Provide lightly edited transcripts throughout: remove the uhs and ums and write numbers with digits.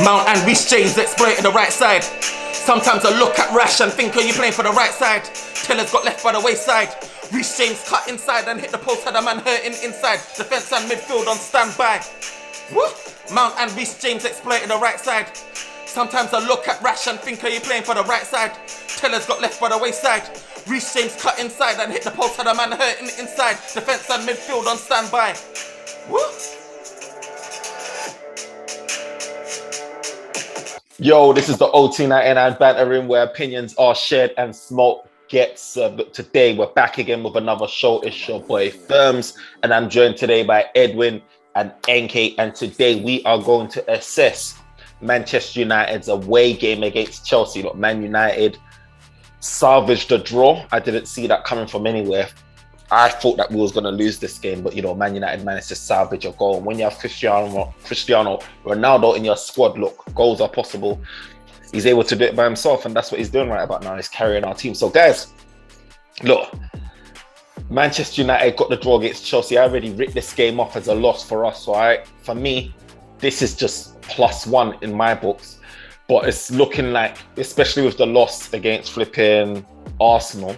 Mount and Reece James exploiting the right side. Sometimes I look at Rash and think, are you playing for the right side? Taylor's got left by the wayside. Reece James cut inside and hit the post, had a man hurting inside. Defence and midfield on standby. Woo! Mount and Reece James exploiting the right side. Sometimes I look at Rash and think, are you playing for the right side? Taylor's got left by the wayside. Reece James cut inside and hit the post, had a man hurting inside. Defence and midfield on standby. Woo! Yo, this is the OT99 Banter Room where opinions are shared and smoke gets served. But today we're back again with another show. It's your boy Firms, and I'm joined today by Edwin and NK. And today we are going to assess Manchester United's away game against Chelsea. Look, Man United salvaged a draw. I didn't see that coming from anywhere. I thought that we was going to lose this game, but Man United managed to salvage a goal. And when you have Cristiano Ronaldo in your squad, look, goals are possible. He's able to do it by himself, and that's what he's doing right about now. He's carrying our team. So, guys, look, Manchester United got the draw against Chelsea. I already writ this game off as a loss for us. So, for me, this is just +1 in my books. But it's looking like, especially with the loss against flipping Arsenal,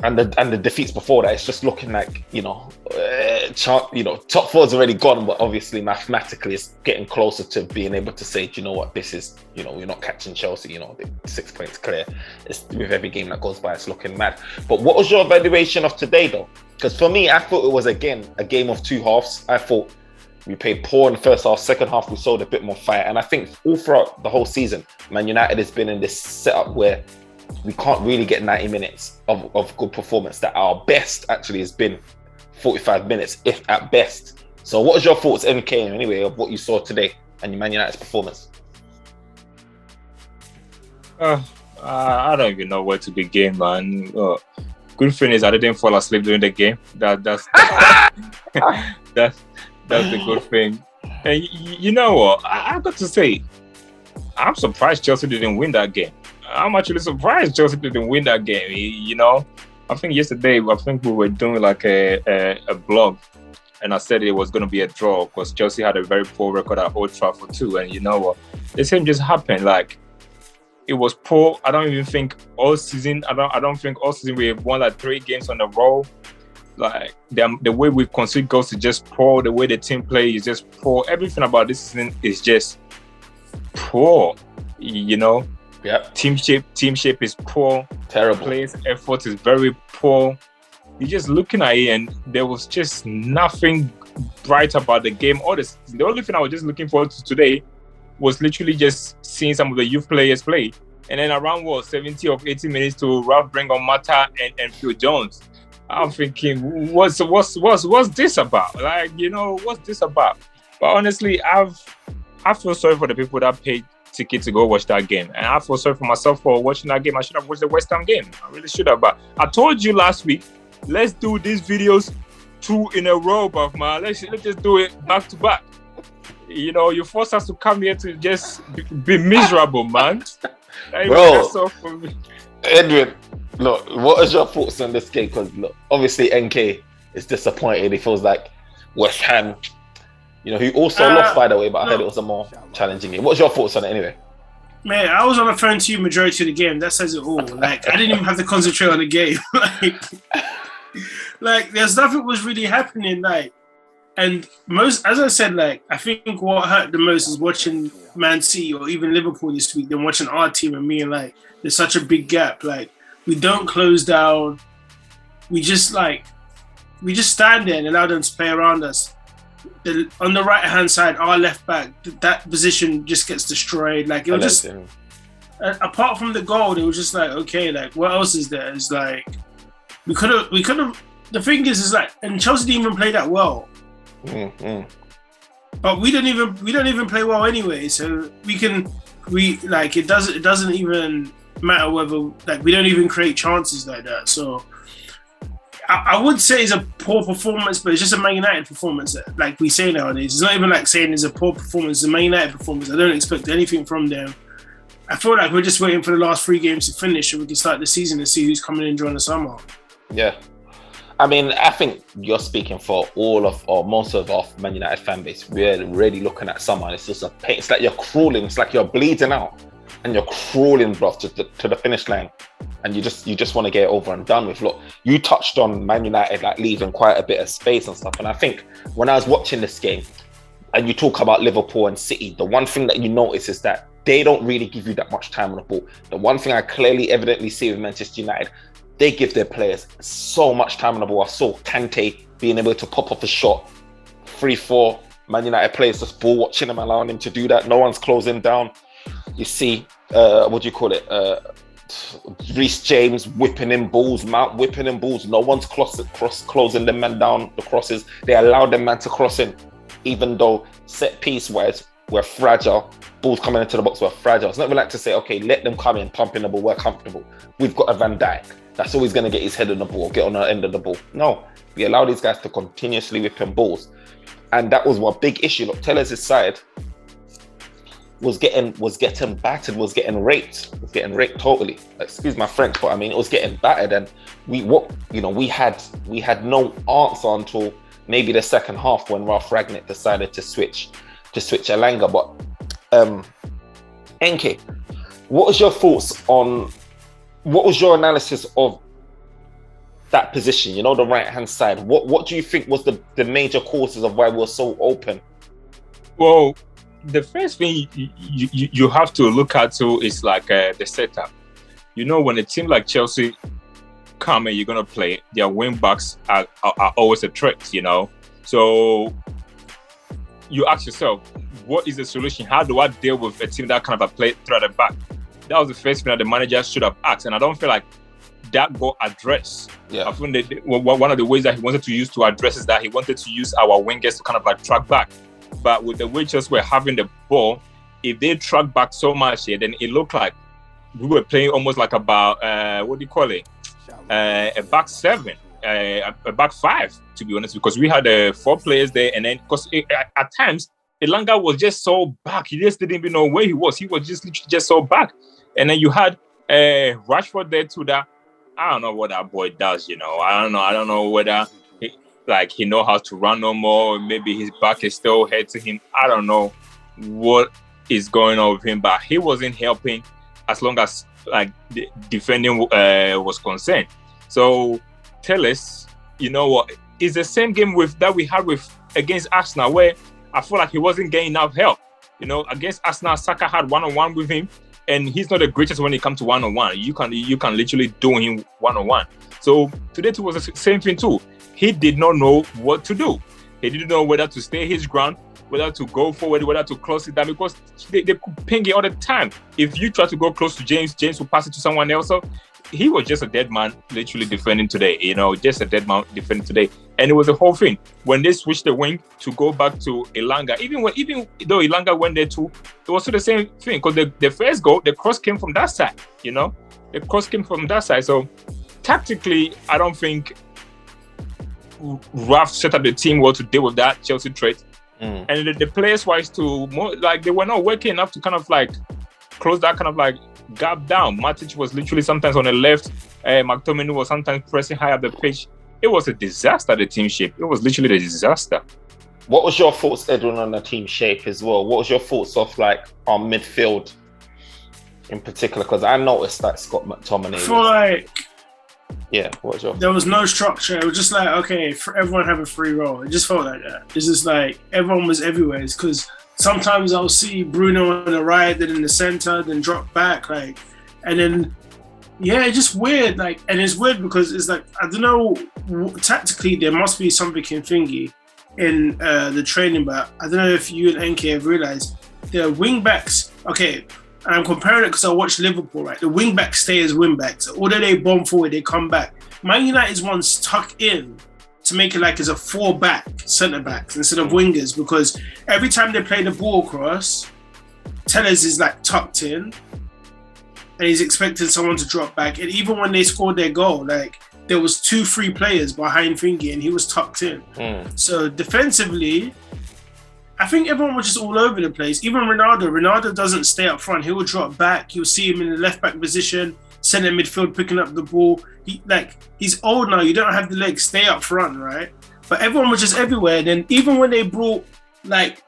and the defeats before that, it's just looking like, top four's already gone, but obviously mathematically it's getting closer to being able to say, do you know what, this is, we're not catching Chelsea, the 6 points clear. It's with every game that goes by, it's looking mad. But what was your evaluation of today though? Because for me, I thought it was again a game of two halves. I thought we played poor in the first half, second half we showed a bit more fight, and I think all throughout the whole season, Man United has been in this setup where we can't really get 90 minutes of good performance. That our best actually has been 45 minutes, if at best. So what was your thoughts, NK, anyway, of what you saw today and Man United's performance? I don't even know where to begin, man. Good thing is I didn't fall asleep during the game. That's the good thing. And you know what? I've got to say, I'm surprised Chelsea didn't win that game. I'm actually surprised Chelsea didn't win that game. I think yesterday, we were doing like a blog, and I said it was going to be a draw because Chelsea had a very poor record at Old Trafford too. And you know what? The same just happened. Like, it was poor. I don't even think all season. I don't think all season we have won like 3 games on a row. Like the way we concede goals is just poor. The way the team play is just poor. Everything about this season is just poor. Yeah. Team shape is poor. Terrible. Players' effort is very poor. You're just looking at it, and there was just nothing bright about the game. The only thing I was just looking forward to today was literally just seeing some of the youth players play. And then around 70 or 80 minutes to Ralph bring on Mata and Phil Jones. I'm thinking, what's this about? Like, what's this about? But honestly, I feel sorry for the people that paid ticket to go watch that game, and I feel sorry for myself for watching that game. I should have watched the West Ham game. I really should have. But I told you last week, let's do these videos 2 in a row, but man, let's just do it back to back. You force us to come here to just be miserable, man. Bro, that's all for me. Edwin, look, what is your thoughts on this game? Because look, obviously NK is disappointed. He feels like West Ham, who also lost, by the way, but I heard it was a more challenging game. What's your thoughts on it anyway? Man, I was on the phone to you majority of the game. That says it all. Like, I didn't even have to concentrate on the game. like there's nothing was really happening. And as I said, I think what hurt the most is watching Man City or even Liverpool this week than watching our team and me. And there's such a big gap. We don't close down. We just stand there and allow them to play around us. On the right hand side, our left back, that position just gets destroyed. It was just apart from the goal, it was just okay, what else is there? It's we could have. The thing is and Chelsea didn't even play that well. Mm-hmm. But we don't even play well anyway. So it doesn't even matter whether we don't even create chances like that. So I would say it's a poor performance, but it's just a Man United performance, like we say nowadays. It's not even saying it's a poor performance, it's a Man United performance. I don't expect anything from them. I feel like we're just waiting for the last 3 games to finish so we can start the season and see who's coming in during the summer. Yeah. I mean, I think you're speaking for all of, or most of our Man United fan base. We're really looking at someone. It's just a pain. It's like you're crawling. It's like you're bleeding out, and you're crawling, bro, to the finish line, and you just want to get it over and done with. Look, you touched on Man United like leaving quite a bit of space and stuff, and I think when I was watching this game, and you talk about Liverpool and City, the one thing that you notice is that they don't really give you that much time on the ball. The one thing I clearly, evidently see with Manchester United, they give their players so much time on the ball. I saw Kante being able to pop off a shot. 3-4 Man United players just ball watching him, allowing him to do that. No one's closing down. You see, Reece James whipping in balls, Mount whipping in balls. No one's closing the man down the crosses. They allow the man to cross in, even though set piece wise we're fragile. Balls coming into the box, we're fragile. It's not even like to say, okay, let them come in, pump in the ball, we're comfortable. We've got a Van Dijk. That's always going to get his head on the ball, get on the end of the ball. No, we allow these guys to continuously whip in balls. And that was one big issue. Look, Tellers' side was getting battered, was getting raped totally. Excuse my French, but I mean, it was getting battered. And we had no answer until maybe the second half when Ralph Ragnick decided to switch Elanga. But NK, what was your analysis of that position, the right-hand side? What do you think was the major causes of why we're so open? Well, the first thing you have to look at too is like the setup. When a team like Chelsea come and you're going to play, their wing backs are always a threat, So you ask yourself, what is the solution? How do I deal with a team that kind of play through the back? That was the first thing that the manager should have asked, and I don't feel like that got addressed. Yeah. I think that one of the ways that he wanted to use to address is that he wanted to use our wingers to kind of like track back. But with the way Chelsea were having the ball, if they track back so much here, then it looked like we were playing almost like about a back seven, a back five, to be honest, because we had 4 players there, and then because at times Elanga was just so back, he just didn't even know where he was. He was just literally just so back. And then you had Rashford there too. That I don't know what that boy does. I don't know whether he know how to run no more. Maybe his back is still hurting him. I don't know what is going on with him, but he wasn't helping as long as the defending was concerned. So tell us, what? It's the same game that we had against Arsenal, where I feel like he wasn't getting enough help. Against Arsenal, Saka had one-on-one with him, and he's not the greatest when it comes to one-on-one. You can literally do him one-on-one. So today too was the same thing too. He did not know what to do. He didn't know whether to stay his ground, whether to go forward, whether to close it down, because they could ping it all the time. If you try to go close to James will pass it to someone else. So he was just a dead man literally defending today, just a dead man defending today. And it was the whole thing. When they switched the wing to go back to Elanga, even though Elanga went there too, it was still the same thing, because the first goal, the cross came from that side, The cross came from that side. So tactically, I don't think Ralph set up the team well to deal with that Chelsea threat. And the players wise too, more like they were not working enough to kind of like close that kind of like gap down. Matic was literally sometimes on the left. McTominay was sometimes pressing high up the pitch. It was a disaster, the team shape. It was literally a disaster. What was your thoughts, Edwin, on the team shape as well? What was your thoughts of like our midfield in particular? Because I noticed that Scott McTominay there was no structure. It was just like, okay, for everyone have a free role. It just felt like that. It's just like everyone was everywhere. It's because sometimes I'll see Bruno on the right, then in the center, then drop back, and then it's just weird. And it's weird because it's like, I don't know, tactically there must be something thingy in the training, but I don't know if you and NK have realized the wing backs. Okay, and I'm comparing it because I watched Liverpool, right? The wing backs stay as wing backs. Although they bomb forward, they come back. Man United's ones tuck in to make it like it's a 4-back centre backs instead of wingers, because every time they play the ball across, Tellers is like tucked in and he's expecting someone to drop back. And even when they scored their goal, there was 2 free players behind Thingy and he was tucked in. So defensively, I think everyone was just all over the place. Even Ronaldo doesn't stay up front. He will drop back. You'll see him in the left back position. centre midfield picking up the ball. He's old now. You don't have the legs. Stay up front, right? But everyone was just everywhere. And then even when they brought like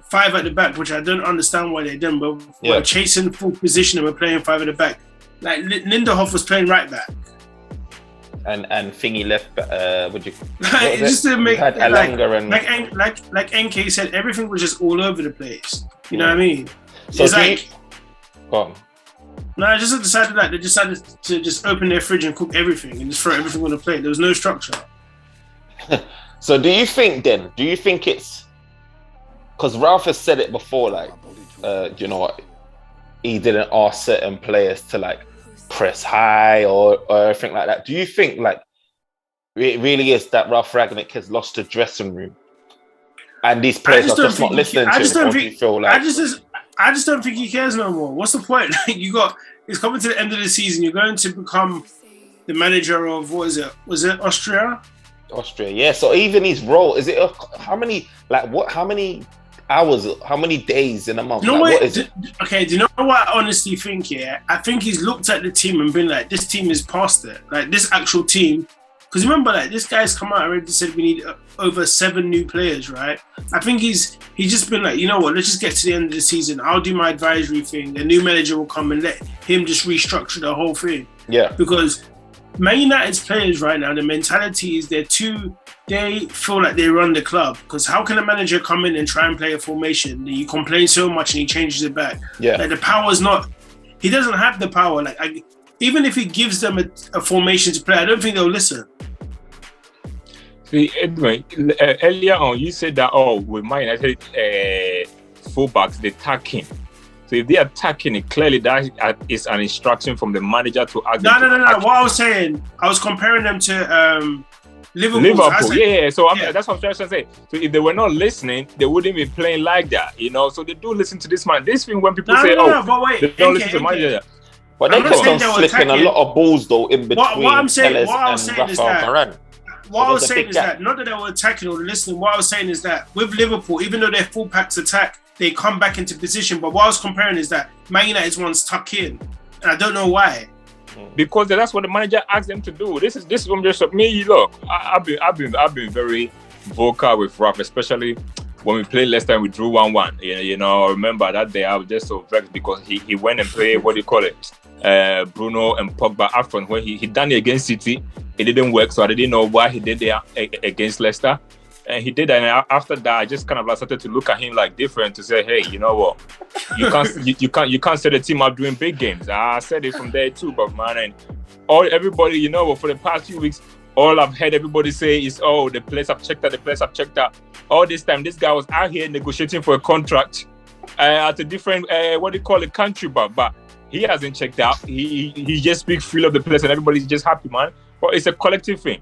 5 at the back, which I don't understand why they didn't, but we're chasing full position and we're playing 5 at the back. Like Lindehoff was playing right back. And Thingy left. Would you? Just to make had Alanga and like NK said, everything was just all over the place. You know what I mean? So it's like, go on. No, I just decided they decided to just open their fridge and cook everything and just throw everything on the plate. There was no structure. So do you think it's because Ralph has said it before, like, you know what? He didn't ask certain players to like press high or anything like that. Do you think like it really is that Ralph Ragnick has lost the dressing room and these players are just not listening to him? I just don't think he cares no more. What's the point? It's coming to the end of the season. You're going to become the manager of what is it? Was it Austria? Austria, yeah. So even his role, is it how many hours, how many days in a month? You know what is it? Okay, do you know what I honestly think? Yeah, I think he's looked at the team and been like, this team is past it. Like this actual team, because remember, like this guy's come out already said we need over 7 new players, right? I think he's just been like, you know what? Let's just get to the end of the season. I'll do my advisory thing. The new manager will come and let him just restructure the whole thing. Yeah, because Man United's players right now, the mentality is they feel like they run the club. Because how can a manager come in and try and play a formation and you complain so much and he changes it back? Yeah, like the power's not. He doesn't have the power. Like even if he gives them a formation to play, I don't think they'll listen. See, Edwin, earlier on you said that with Man United fullbacks they attacking. So if they're attacking it, clearly that is an instruction from the manager to act. No. What I was saying, I was comparing them to Liverpool. Yeah. So that's what I'm trying to say. So if they were not listening, they wouldn't be playing like that, you know. So they do listen to this man. This thing when people say, but wait, they don't listen to the manager. But they kept on slipping a lot of balls though in between. What I was saying is that. What I was saying is that not that they were attacking or listening. What I was saying is that with Liverpool, even though their full packs attack, they come back into position. But what I was comparing is that Man United's one's tucked in, and I don't know why. Because that's what the manager asked them to do. This is from just me. Look, I've been very vocal with Ralph, especially when we played last time. We drew 1-1. You know, I remember that day I was just so vexed because he went and played Bruno and Pogba up front when he done it against City. It didn't work, so I didn't know why he did that against Leicester. And he did that, and after that, I just kind of started to look at him like different to say, hey, you know what? You can't set a team up doing big games. I said it from there too, but man, and everybody, you know what? For the past few weeks, all I've heard everybody say is, the players have checked out. All this time, this guy was out here negotiating for a contract at a different country, but he hasn't checked out. He just speaks freely of the players, and everybody's just happy, man. But it's a collective thing.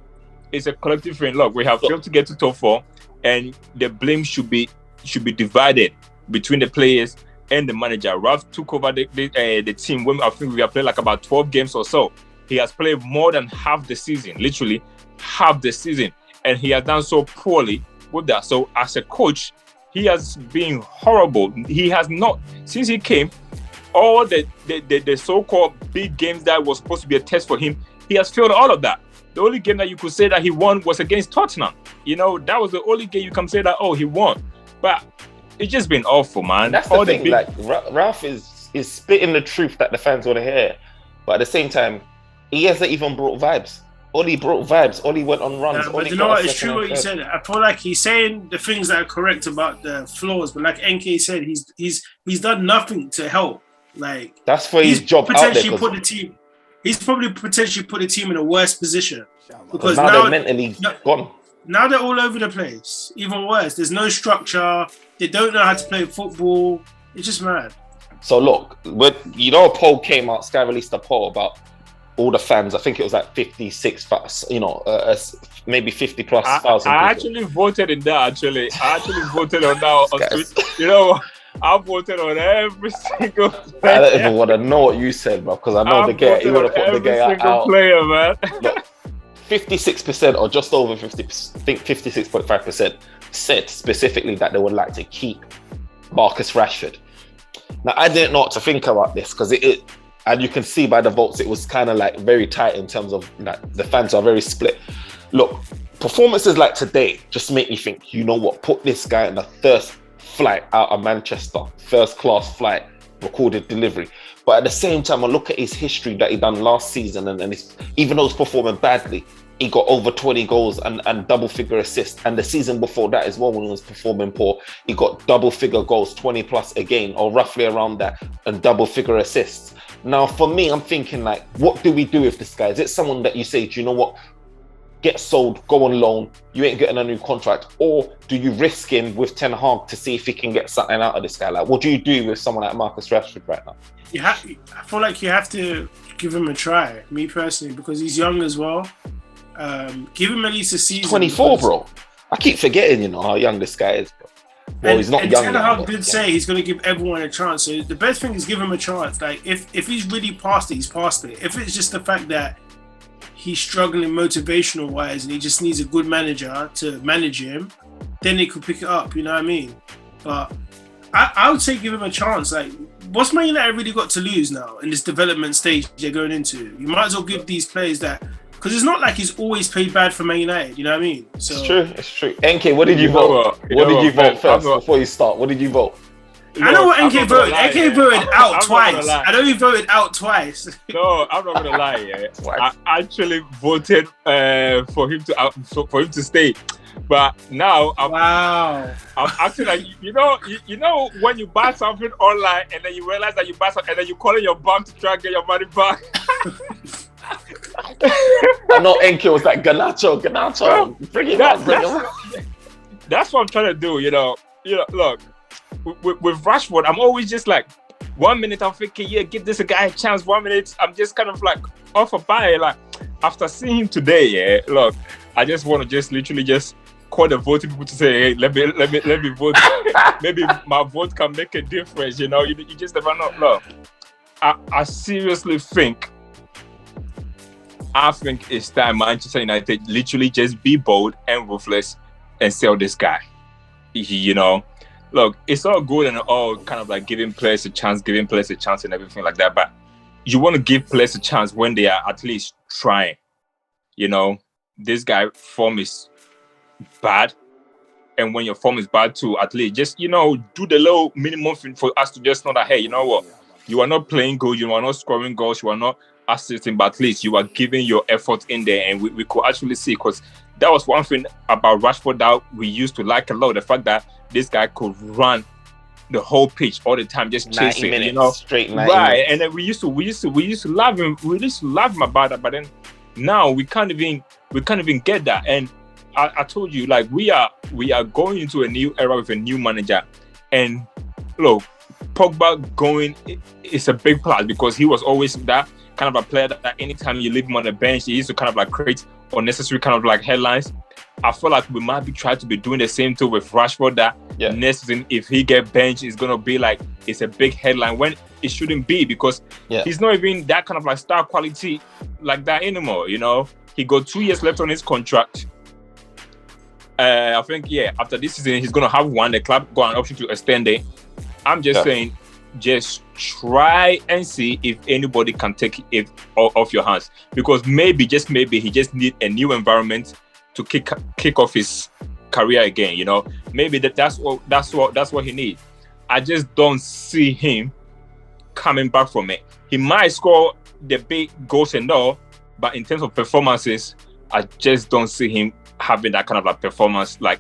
Look, we have failed to get to top 4, and the blame should be divided between the players and the manager. Ralph took over the team when I think we have played like about 12 games or so. He has played more than half the season, literally half the season, and he has done so poorly with that. So as a coach, he has been horrible. He has not, since he came, all the so-called big games that was supposed to be a test for him, he has failed all of that. The only game that you could say that he won was against Tottenham. You know, that was the only game you can say that, he won. But it's just been awful, man. That's the thing, like, Ralph is spitting the truth that the fans want to hear. But at the same time, he hasn't even brought vibes. All he brought vibes, all he went on runs. But you know what, it's true what you said. I feel like he's saying the things that are correct about the flaws, but like NK said, he's done nothing to help. Like, that's for his job out there. He's probably potentially put the team in a worse position because now they're mentally gone. Now they're all over the place. Even worse, there's no structure. They don't know how to play football. It's just mad. So look, a poll came out. Sky released a poll about all the fans. I think it was like 56, maybe 50 plus thousand. I actually voted in that. I actually voted on that on Twitter. You know. I voted on every single player. I don't even want to know what you said, bro, because I know the guy. You would have put the guy out. Every single player, man. Look, 56% or just over 50%, I think 56.5% said specifically that they would like to keep Marcus Rashford. Now, I didn't know what to think about this because And you can see by the votes, it was kind of like very tight in terms of the fans are very split. Look, performances like today just make me think, you know what, put this guy in the first flight out of Manchester, first class flight, recorded delivery. But at the same time, I look at his history that he done last season, and even though he's performing badly, he got over 20 goals and double figure assists. And the season before that as well, when he was performing poor, he got double figure goals, 20 plus again, or roughly around that, and double figure assists. Now, for me, I'm thinking like, what do we do with this guy? Is it someone that you say, do you know what? Get sold, go on loan, you ain't getting a new contract, or do you risk him with Ten Hag to see if he can get something out of this guy? Like, what do you do with someone like Marcus Rashford right now? I feel like you have to give him a try, me personally, because he's young as well. Give him at least a season. 24, bro. I keep forgetting, how young this guy is, bro. Well, he's not young. Ten Hag did say he's going to give everyone a chance. So the best thing is give him a chance. Like, if he's really past it, he's past it. If it's just the fact that he's struggling motivational wise and he just needs a good manager to manage him, then they could pick it up, you know what I mean? But I would say give him a chance. Like, what's Man United really got to lose now in this development stage they're going into? You might as well give these players that, because it's not like he's always played bad for Man United, you know what I mean? So, it's true. NK, what did you vote? What did you vote first before you start? What did you vote? I know what NK voted. NK voted out twice. I know he voted out twice. No, I'm not gonna lie. Yeah. I actually voted for him to stay, but now I'm actually like, you know when you buy something online and then you realize that you buy something and then you call in your bank to try and get your money back. I know NK was like Garnacho, bring him out. That's what I'm trying to do. Look. With Rashford, I'm always just like, 1 minute I'm thinking, yeah, give this guy a chance. 1 minute I'm just kind of like off a buy. Like, after seeing him today, yeah, look, I just want to just literally just call the voting people to say, hey, let me vote. Maybe my vote can make a difference. You just never know. Look, I seriously think it's time Manchester United literally just be bold and ruthless and sell this guy. Look, it's all good and all kind of like giving players a chance and everything like that. But you want to give players a chance when they are at least trying. This guy form is bad. And when your form is bad too, at least just, do the little minimum thing for us to just know that, hey, you know what? You are not playing good. You are not scoring goals. You are not assisting, but at least you are giving your effort in there. And we could actually see, because that was one thing about Rashford that we used to like a lot. The fact that this guy could run the whole pitch all the time, just chasing, 90 minutes, straight 90 right? minutes. And then we used to love him. We used to love him about that. But then now we can't even get that. And I told you, like, we are going into a new era with a new manager. And look, Pogba going is a big plus, because he was always that kind of a player that anytime you leave him on the bench, he used to kind of like create unnecessary kind of like headlines. I feel like we might be trying to be doing the same too with Rashford, that next season, if he get benched, it's going to be like, it's a big headline when it shouldn't be, because he's not even that kind of like star quality like that anymore. He got 2 years left on his contract. I think, after this season, he's going to have one. The club got an option to extend it. I'm just saying, just try and see if anybody can take it off your hands, because maybe, just maybe, he just need a new environment to kick off his career again. Maybe that's what he needs. I just don't see him coming back from it. He might score the big goals and all, but in terms of performances, I just don't see him having that kind of like performance like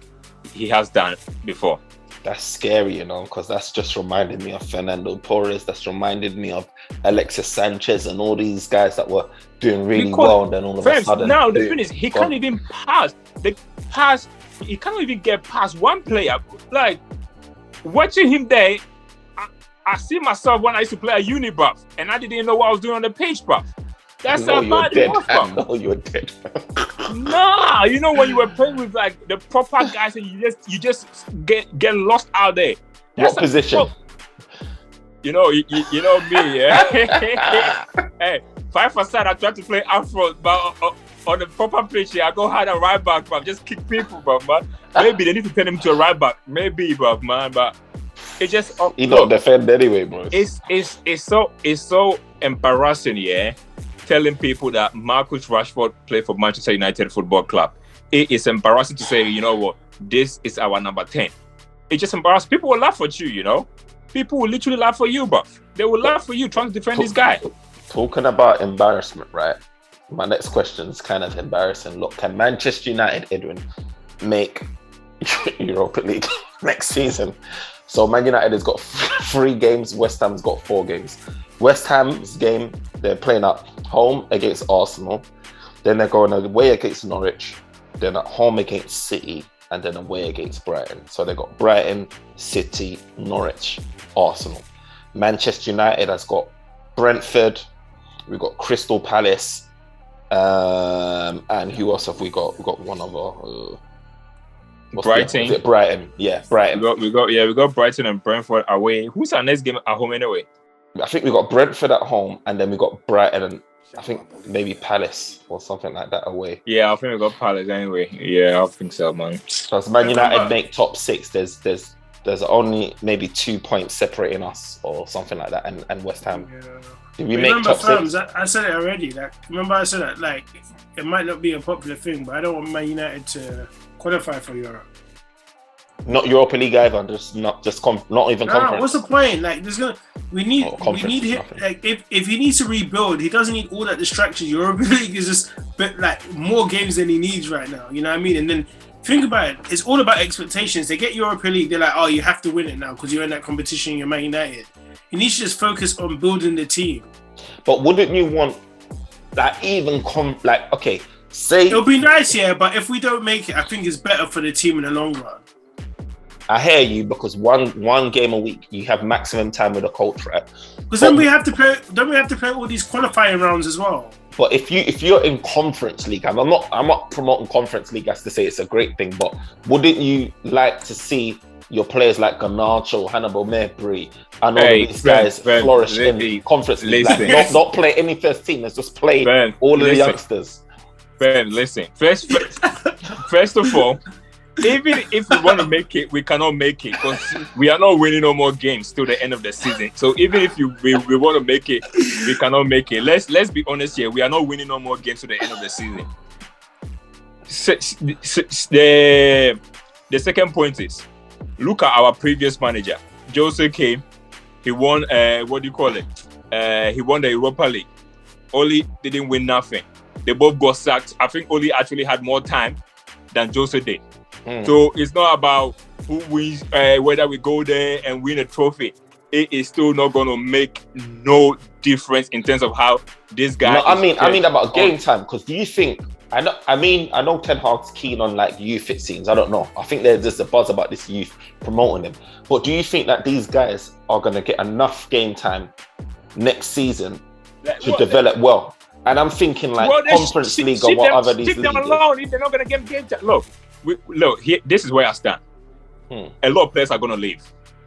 he has done before. That's scary, because that's just reminded me of Fernando Torres. That's reminded me of Alexis Sanchez and all these guys that were doing really well. And then all of a sudden, now the thing is, he can't even pass. He can't even get past one player. Like, watching him there, I see myself when I used to play a Unibuff, and I didn't know what I was doing on the page buff. That's how bad it was. I know you're dead. Nah, when you were playing with like the proper guys and you just get lost out there. What position? You know me, yeah. Hey, 5-a-side, I try to play Afro, but on the proper pitch, I go hard and right back, but just kick people, but man. Maybe they need to turn him to a right back. Maybe, but it just he don't defend anyway, bro. It's so embarrassing, yeah, telling people that Marcus Rashford played for Manchester United Football Club. It is embarrassing to say, you know what, this is our number 10. It's just embarrassing. People will laugh at you, you know. People will literally laugh for you, but they will laugh for you trying to defend this guy. Talking about embarrassment, right? My next question is kind of embarrassing. Look, can Manchester United, Edwin, make Europa League next season? So Man United has got 3 games. West Ham's got 4 games. West Ham's game, they're playing at home against Arsenal. Then they're going away against Norwich. Then at home against City. And then away against Brighton. So they got Brighton, City, Norwich, Arsenal. Manchester United has got Brentford. We've got Crystal Palace. And who else have we got? We've got one other. Brighton. Is it Brighton? Yeah, Brighton. We got Brighton and Brentford away. Who's our next game at home anyway? I think we got Brentford at home, and then we got Brighton and I think maybe Palace or something like that away. Yeah, I think we got Palace anyway. Yeah, I think so, man. So as Man United make top 6, there's only maybe 2 points separating us or something like that, and West Ham. Yeah. Did we make top 6? I said it already. Like, remember I said that. Like, it might not be a popular thing, but I don't want Man United to qualify for Europe. Not Europa League either. Not even conference. What's the point? Like, we need him. Like, if he needs to rebuild, he doesn't need all that distraction. Europa League is just like more games than he needs right now. You know what I mean? And then think about it. It's all about expectations. They get Europa League. They're like, oh, you have to win it now because you're in that competition. You're Man United. He needs to just focus on building the team. But wouldn't you want that okay, say it'll be nice, yeah. But if we don't make it, I think it's better for the team in the long run. I hear you because one game a week you have maximum time with a coach, right? Because then we have to play all these qualifying rounds as well. But if you're in Conference League, and I'm not promoting Conference League as to say it's a great thing, but wouldn't you like to see your players like Garnacho, Hannibal Mejbri, and all these guys flourish in Conference League? Like, not play any first team, let's just play all of the youngsters. Ben, listen. First of all, even if we want to make it, we cannot make it because we are not winning no more games till the end of the season. So even if we want to make it, we cannot make it. Let's be honest here. We are not winning no more games till the end of the season. The second point is, look at our previous manager. Jose came. He won, he won the Europa League. Oli didn't win nothing. They both got sacked. I think Oli actually had more time than Jose did. So it's not about who wins, whether we go there and win a trophy. It is still not going to make no difference in terms of how this guy. No, I mean about game time. Because do you think? I know Ten Hag's keen on like youth. It seems. I don't know. I think there's just a buzz about this youth promoting them. But do you think that these guys are going to get enough game time next season to develop well? And I'm thinking like Conference League or whatever these leagues. Leave them alone if they're not going to get game time. Look, this is where I stand. A lot of players are going to leave.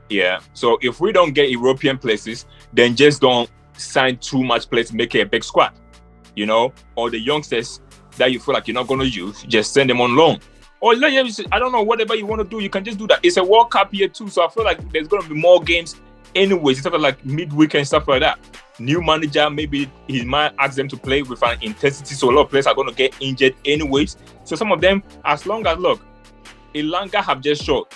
Yeah. So if we don't get European places, then just don't sign too much players to make it a big squad. You know, or the youngsters that you feel like you're not going to use, just send them on loan. Or I don't know, whatever you want to do, you can just do that. It's a World Cup year too, so I feel like there's going to be more games anyways, instead of like midweek and stuff like that. New manager, maybe he might ask them to play with an intensity, so a lot of players are going to get injured anyways. So some of them, as long as, look, Ilanga have just showed,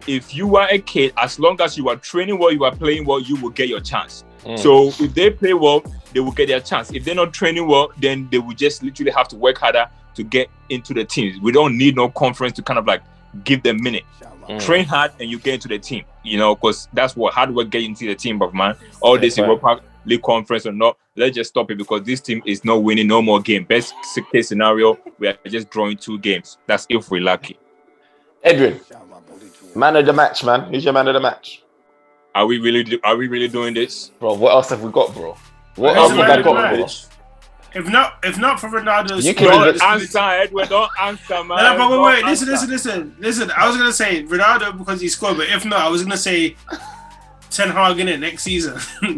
if you are a kid, as long as you are training well, you are playing well, you will get your chance. So if they play well, they will get their chance. If they're not training well, then they will just literally have to work harder to get into the teams. We don't need no conference to kind of like give them minute. Train hard and you get into the team, you know, because that's what hard work get into the team, but man, all this Europa League conference or not, let's just stop it because this team is not winning no more game. Best case scenario, we are just drawing 2 games. That's if we're lucky. Edwin, man of the match, man. Who's your man of the match? Are we really doing this? Bro, what else have we got, bro? What else have I got, bro? If not for Ronaldo's, you can don't answer, Edwin. Don't answer, man. No, but wait. Listen. I was gonna say Ronaldo because he scored, but if not, I was gonna say Ten Hag in it next season.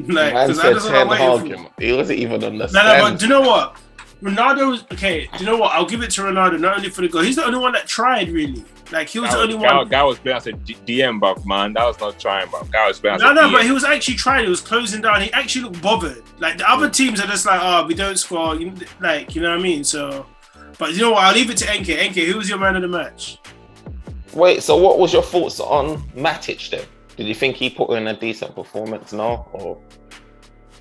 Like, because I was waiting for. He wasn't even on the. No, but do you know what? Ronaldo was okay. Do you know what? I'll give it to Ronaldo not only for the goal. He's the only one that tried, really. Like he was the only one. Guy was playing as a DM, buff, man. That was not trying, bro. Guy was playing as a No, DM. but he was actually trying. He was closing down. He actually looked bothered. Like the other teams are just like, oh, we don't score. Like, you know what I mean? So, but you know what? I'll leave it to NK. NK, who was your man of the match? Wait, so what was your thoughts on Matic then? Did you think he put in a decent performance now, or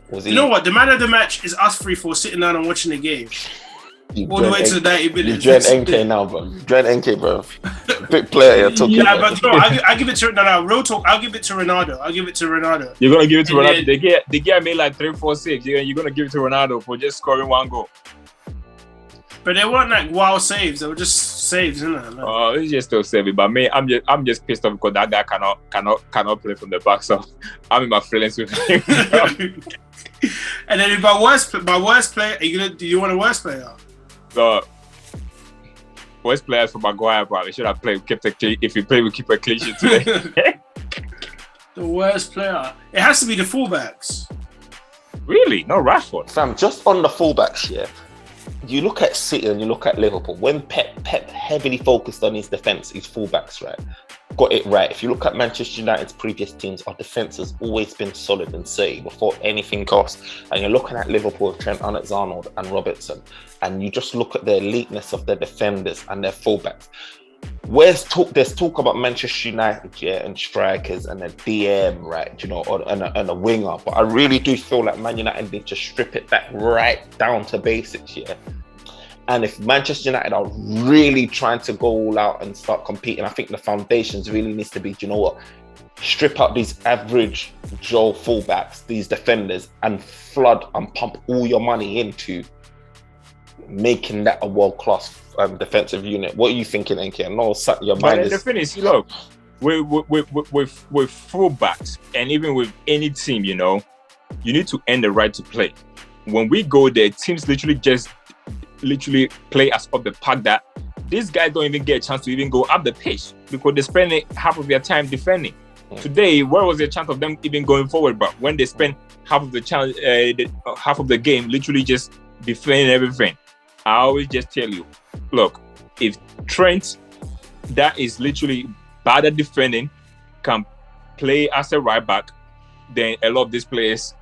was he? You know what? The man of the match is us three for sitting down and watching the game. All the way to the 90 minutes. You dread NK now, bro. You dread NK, bro. Big player you're talking Yeah, about. but no, I give it to real talk. I'll give it to Ronaldo. You're gonna give it to And Ronaldo. then- The guy made like 3, 4, 6. You're gonna give it to Ronaldo for just scoring 1 goal. But they weren't like wild saves. They were just saves, isn't it? Like, Oh, it's just still saving. But me, I'm just pissed off because that guy cannot play from the back. So I'm in my feelings with him. and then my worst player. Do you want a worst player? So, worst players for Maguire, bro. We should have played. If you play, we keep a clean sheet today. The worst player. It has to be the fullbacks. Really? No Rashford. Fam, just on the fullbacks, yeah. You look at City and you look at Liverpool. When Pep heavily focused on his defence, his fullbacks, right, got it right. If you look at Manchester United's previous teams, our defence has always been solid and safe before anything else. And you're looking at Liverpool, Trent Alexander-Arnold and Robertson, and you just look at the eliteness of their defenders and their fullbacks. There's talk about Manchester United, yeah, and strikers and a DM, right, you know, and a winger. But I really do feel like Man United need to strip it back right down to basics, yeah. And if Manchester United are really trying to go all out and start competing, I think the foundations really needs to be, you know what, strip out these average Joe fullbacks, these defenders, and flood and pump all your money into making that a world-class defensive unit. What are you thinking, NK? I know your mind But is... the thing is, look, with fullbacks and even with any team, you know, you need to earn the right to play. When we go there, teams literally play us up the park that these guys don't even get a chance to even go up the pitch because they spend half of their time defending. Today, where was the chance of them even going forward? But when they spend half of the game literally just defending everything, I always just tell you, look, if Trent, that is literally bad at defending, can play as a right back, then a lot of these players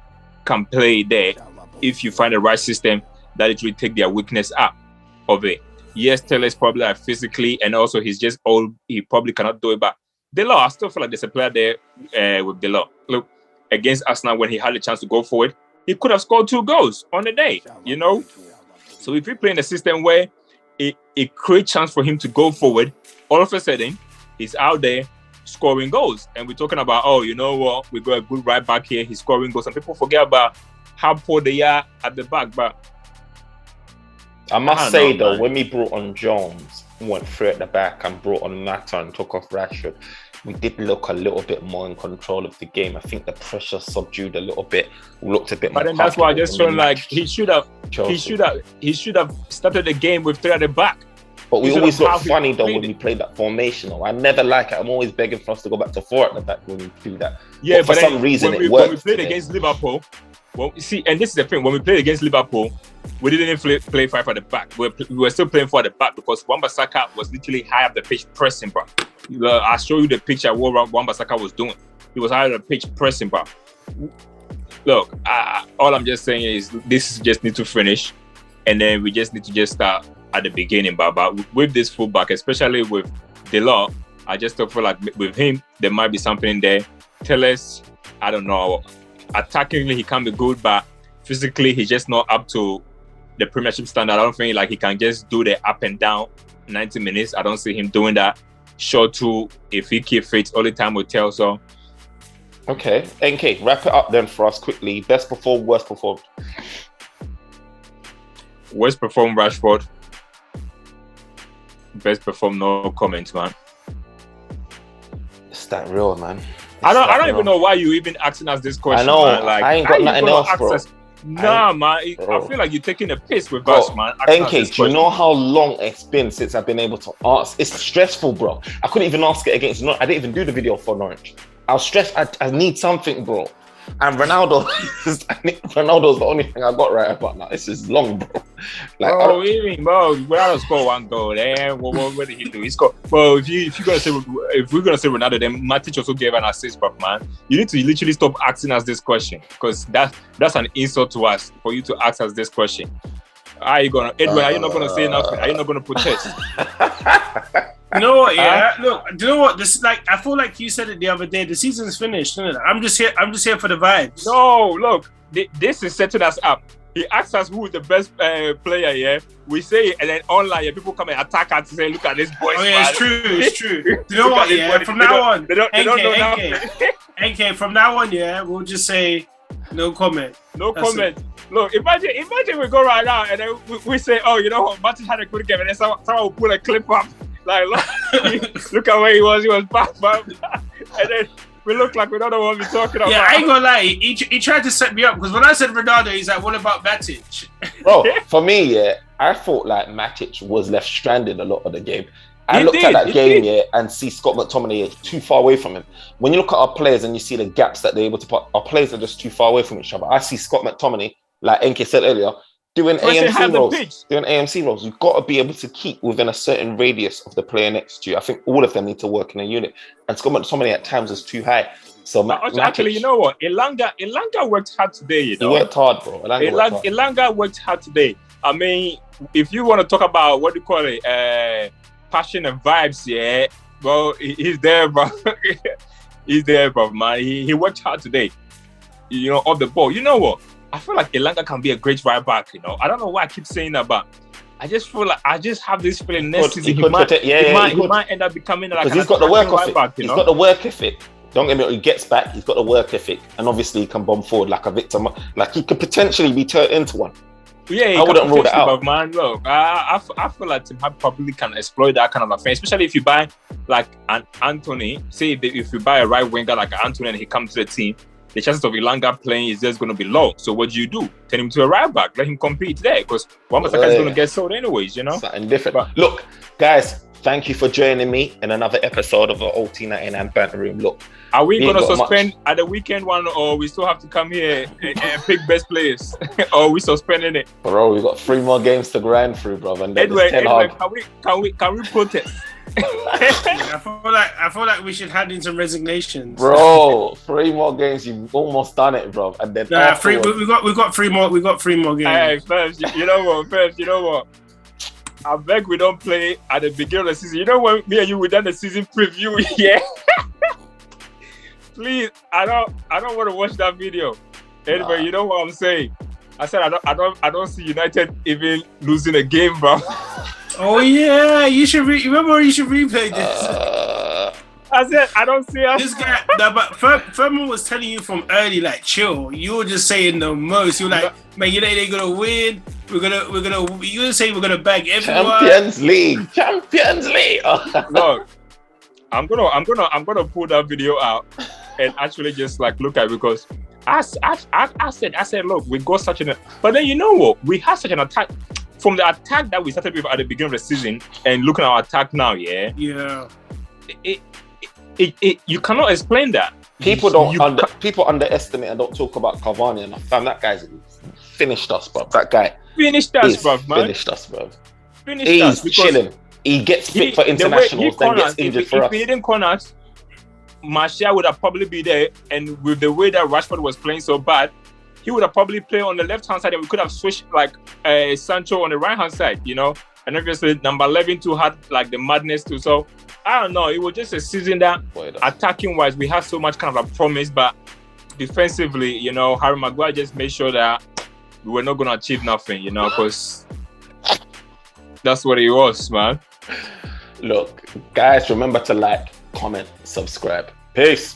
can play there if you find the right system that literally take their weakness out of it. Yes, Taylor's probably like physically, and also he's just old. He probably cannot do it. But Delors, I still feel like there's a player there with Delors. Look, against Arsenal when he had a chance to go forward, he could have scored 2 goals on the day, you know? So if we play in a system where it creates chance for him to go forward, all of a sudden, he's out there scoring goals. And we're talking about, oh, you know what? We got a good right back here. He's scoring goals. And people forget about how poor they are at the back. But I must say, though, when we brought on Jones, went through at the back and brought on Mata and took off Rashford, we did look a little bit more in control of the game. I think the pressure subdued a little bit. We looked a bit more. But then that's why I just feel like he should have started the game with 3 at the back. But we always look funny though when we play that formation. I never like it. I'm always begging for us to go back to 4 at the back when we do that. Yeah, but for some reason it worked. When we played against Liverpool, well, see, and this is the thing. When we played against Liverpool, we didn't play 5 at the back. We were still playing 4 at the back because Wan-Bissaka was literally high up the pitch pressing, bro. I'll show you the picture of what Wan-Bissaka was doing. He was high up the pitch pressing, bro. Look, all I'm just saying is this just need to finish, and then we just need to just start at the beginning, but with this fullback, especially with Delors, I just feel like with him, there might be something there. Tell us, I don't know, attackingly he can be good, but physically he's just not up to the Premiership standard. I don't think like he can just do the up and down 90 minutes. I don't see him doing that. Sure too, if he keep fit, only time will tell. So okay, NK, wrap it up then for us quickly. Best performed, worst performed. Worst performed Rashford. Best performed, no comments, man. It's that real, man. I don't even know why you even asking us this question. I know. Man. Like, I ain't got nothing else, bro. Nah, man. I feel like you're taking a piss with us, man. NK, do you know how long it's been since I've been able to ask? It's stressful, bro. I couldn't even ask it against Norwich. I didn't even do the video for Norwich. I was stressed. I need something, bro. And Ronaldo, Ronaldo's the only thing I got right about now. This is long, bro. Like, bro, Ronaldo scored 1 goal. Then what did he do? He scored. Bro, if we're gonna say Ronaldo, then Matic also gave an assist, but man, you need to literally stop asking us this question because that's an insult to us for you to ask us this question. Are you gonna, Edwin? Are you not gonna say nothing? Are you not gonna protest? You know what? Yeah, look. Do you know what? This like I feel like you said it the other day. The season's finished. Isn't it? I'm just here for the vibes. No, look. This is setting us up. He asks us who is the best player. Yeah, we say it, and then online, yeah, people come and attack us and say, "Look at this boy." Oh yeah, it's true. Do you know what? Yeah, from now on, they don't know nothing. NK, from now on, yeah, we'll just say no comment. No comment. Look, imagine we go right now and then we say, "Oh, you know what? Martin had a good game," and then someone will pull a clip up. Like, look at where he was back, and then we look like we don't know what we're talking about. Yeah, I ain't gonna lie, he tried to set me up because when I said Ronaldo, he's like, what about Matic? Bro, for me, yeah, I thought like Matic was left stranded a lot of the game. I looked at that game, yeah, and see Scott McTominay is too far away from him. When you look at our players and you see the gaps that they're able to put, our players are just too far away from each other. I see Scott McTominay, like Enke said earlier, doing AMC roles. You've got to be able to keep within a certain radius of the player next to you. I think all of them need to work in a unit. And Scott McTominay at times is too high. So actually, you know what? Elanga worked hard today. You know, he worked hard, bro. Elanga worked hard today. I mean, if you want to talk about what do you call it, passion and vibes, yeah, well, he's there, bro. He's there, bro, man. He worked hard today. You know, off the ball. You know what? I feel like Elanga can be a great right back, you know. I don't know why I keep saying that, but I just feel like I just have this feeling next season he might end up becoming like, because he's got the work ethic. He's got the work ethic. Don't get me wrong, he gets back, he's got the work ethic, and obviously he can bomb forward like a Victor. Like he could potentially be turned into one. Yeah, I wouldn't rule that out. But man, look, I feel like Tim Hag probably can exploit that kind of offense, especially if you buy like an Anthony. Say if you buy a right winger like Anthony and he comes to the team, the chances of Elanga playing is just going to be low. So what do? Turn him to a right back, let him compete there, because Wan-Bissaka is going to get sold anyways, you know? Something different. But look, guys, thank you for joining me in another episode of the OT99 Banter Room. Look, are we going to suspend at the weekend one, or we still have to come here and pick best players? Or are we suspending it? Bro, we got 3 more games to grind through, bro. And Edwin, can we protest? I feel like we should hand in some resignations, bro. 3 more games, you've almost done it, bro. And then we got 3 more. We got 3 more games. Hey, Fabs, you know what? I beg we don't play at the beginning of the season. You know when me and you we done the season preview, yeah. Please, I don't want to watch that video. Anyway, you know what I'm saying? I said I don't see United even losing a game, bro. Oh yeah, you should remember. You should replay this. I said I don't see us. This guy, but Furman was telling you from early, like chill. You were just saying the most. You were like, man, you know they're gonna win. We're gonna say we're gonna bag everyone. Champions League. Look, I'm gonna pull that video out and actually just like look at it, because I said, look, we got such an, but then you know what? We had such an attack. From the attack that we started with at the beginning of the season and looking at our attack now, yeah. You cannot explain that. People underestimate and don't talk about Cavani enough. Fam, that guy's finished us, bro. That guy finished us, bro. He's chilling. He gets fit for internationals, then gets injured for us. If he didn't corners, Martial would have probably be there, and with the way that Rashford was playing so bad, he would have probably played on the left-hand side, and we could have switched like Sancho on the right-hand side, you know? And obviously, number 11 too had like the madness too. So, I don't know. It was just a season that attacking-wise, we had so much kind of a promise, but defensively, you know, Harry Maguire just made sure that we were not going to achieve nothing, you know, because that's what it was, man. Look, guys, remember to like, comment, subscribe. Peace.